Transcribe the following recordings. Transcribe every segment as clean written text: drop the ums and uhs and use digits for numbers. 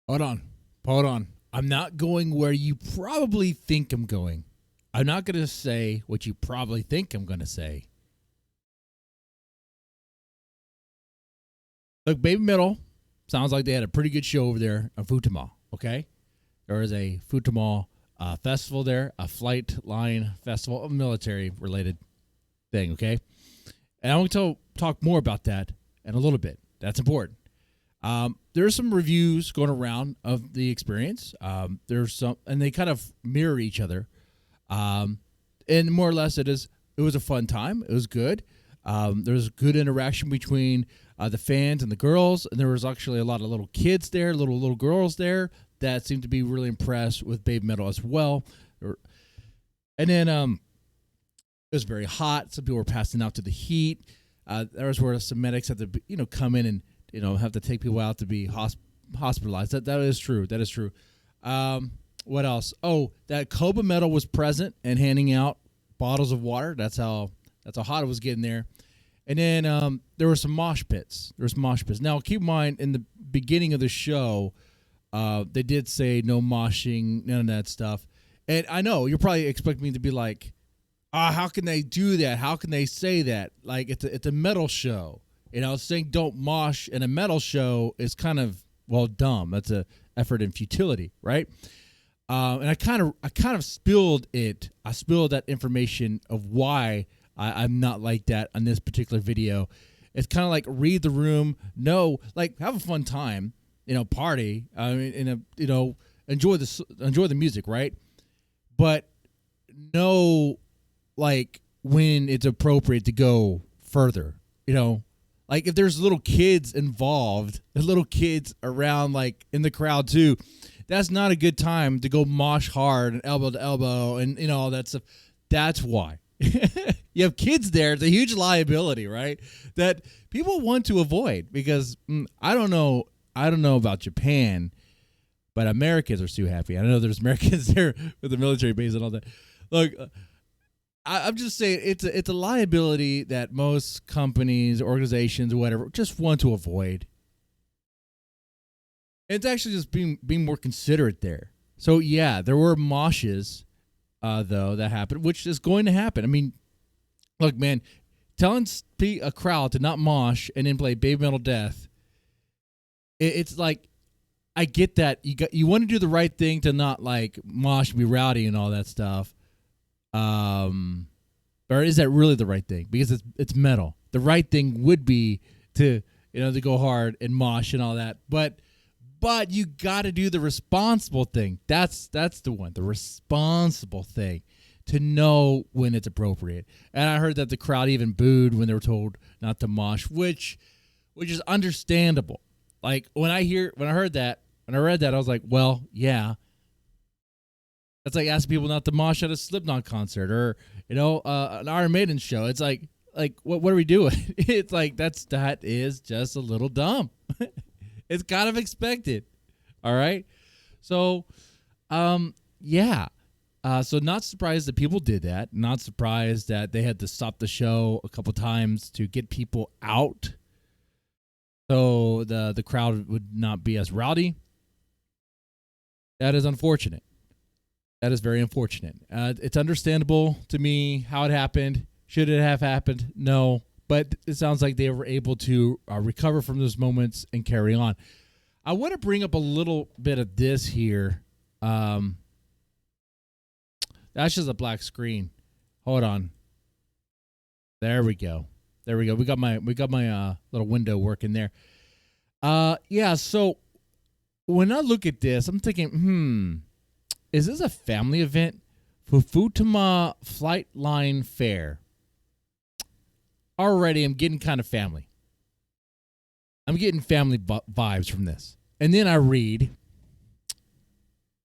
Hold on. Hold on. I'm not going where you probably think I'm going. I'm not going to say what you probably think I'm going to say. Look, Baby Metal sounds like they had a pretty good show over there in Futama, okay? There was a Futama festival there, a flight line festival, a military-related thing, okay? And I want to talk more about that in a little bit. That's important. There's some reviews going around of the experience. There's some, and they kind of mirror each other. And more or less, it was a fun time. It was good. There was good interaction between the fans and the girls, and there was actually a lot of little kids there, little girls there that seemed to be really impressed with Baby Metal as well. And then it was very hot. Some people were passing out to the heat. There was where some medics had to come in and have to take people out to be hospitalized. That is true. That is true. What else? Oh, that BABYMETAL was present and handing out bottles of water. That's how hot it was getting there. And then there were some mosh pits. Now, keep in mind, in the beginning of the show, they did say no moshing, none of that stuff. And I know you're probably expecting me to be like, how can they do that? How can they say that? Like, it's a metal show. Saying don't mosh in a metal show is kind of, dumb. That's a effort in futility, right? And I kind of spilled it. I spilled that information of why I'm not like that on this particular video. It's kind of like read the room. No, like have a fun time, party. Enjoy the music, right? But know like when it's appropriate to go further, Like if there's little kids involved, the little kids around like in the crowd too, that's not a good time to go mosh hard and elbow to elbow and all that stuff. That's why. You have kids there. It's a huge liability, right? That people want to avoid because I don't know about Japan, but Americans are too happy. I know there's Americans there with the military base and all that. Look, I'm just saying it's a liability that most companies, organizations, whatever, just want to avoid. It's actually just being more considerate there. So yeah, there were moshes, though, that happened, which is going to happen. I mean, look, man, telling a crowd to not mosh and then play Baby Metal Death, it's like, I get that you want to do the right thing to not like mosh and be rowdy and all that stuff. Or is that really the right thing? Because it's metal. The right thing would be to to go hard and mosh and all that. But you got to do the responsible thing. That's the one. The responsible thing, to know when it's appropriate. And I heard that the crowd even booed when they were told not to mosh, which is understandable. Like when I read that, I was like, well, yeah. That's like asking people not to mosh at a Slipknot concert or, an Iron Maiden show. It's like what are we doing? It's like that is just a little dumb. It's kind of expected. All right. So, yeah. So not surprised that people did that. Not surprised that they had to stop the show a couple times to get people out, so the crowd would not be as rowdy. That is unfortunate. That is very unfortunate. It's understandable to me how it happened. Should it have happened? No. But it sounds like they were able to recover from those moments and carry on. I want to bring up a little bit of this here. That's just a black screen. Hold on. There we go. We got my little window working there. Yeah. So when I look at this, I'm thinking, is this a family event? Futama Flight Line Fair. Already, I'm getting kind of family. I'm getting family vibes from this. And then I read,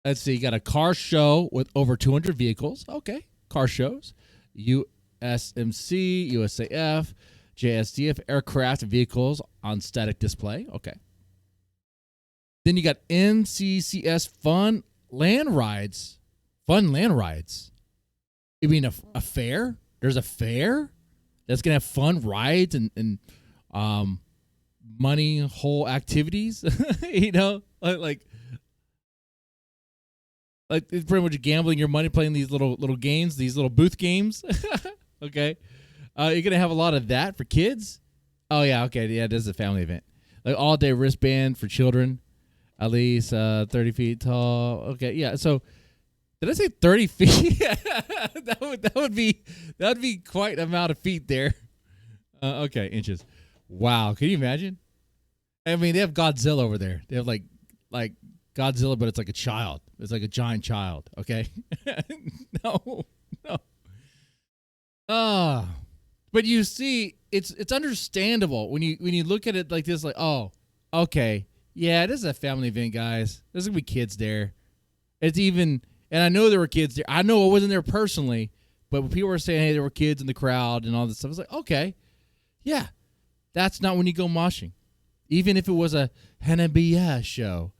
let's see, you got a car show with over 200 vehicles. Okay, car shows. USMC, USAF, JSDF aircraft vehicles on static display. Okay. Then you got NCCS Fun Land Rides. You mean a fair? There's a fair that's going to have fun rides and money hole activities, like it's pretty much gambling your money, playing these little games, these little booth games. Okay, you're gonna have a lot of that for kids. Oh yeah, okay, yeah, this is a family event. Like all day wristband for children, at least 30 feet tall. Okay, yeah. So did I say 30 feet? that would be quite an amount of feet there. Okay, inches. Wow, can you imagine? I mean, they have Godzilla over there. They have like Godzilla, but it's like a child. It's like a giant child. Okay, no. But you see, it's understandable when you look at it like this. Like, oh, okay, yeah, this is a family event, guys. There's gonna be kids there. It's even, and I know there were kids there. I know I wasn't there personally, but when people were saying, hey, there were kids in the crowd and all this stuff, I was like, okay, yeah, that's not when you go moshing. Even if it was a Hanabiya show,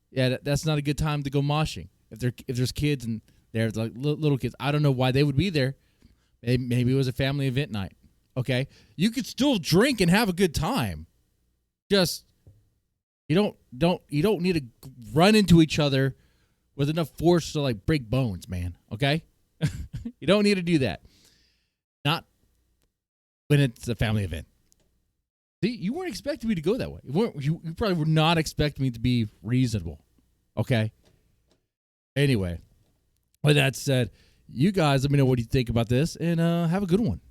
yeah, that's not a good time to go moshing. If there's kids and there's like little kids, I don't know why they would be there. Maybe it was a family event night. Okay, you could still drink and have a good time. Just you don't need to run into each other with enough force to like break bones, man. Okay, you don't need to do that. Not when it's a family event. See, you weren't expecting me to go that way. You probably were not expecting me to be reasonable. Okay. Anyway, with that said, you guys let me know what you think about this, and have a good one.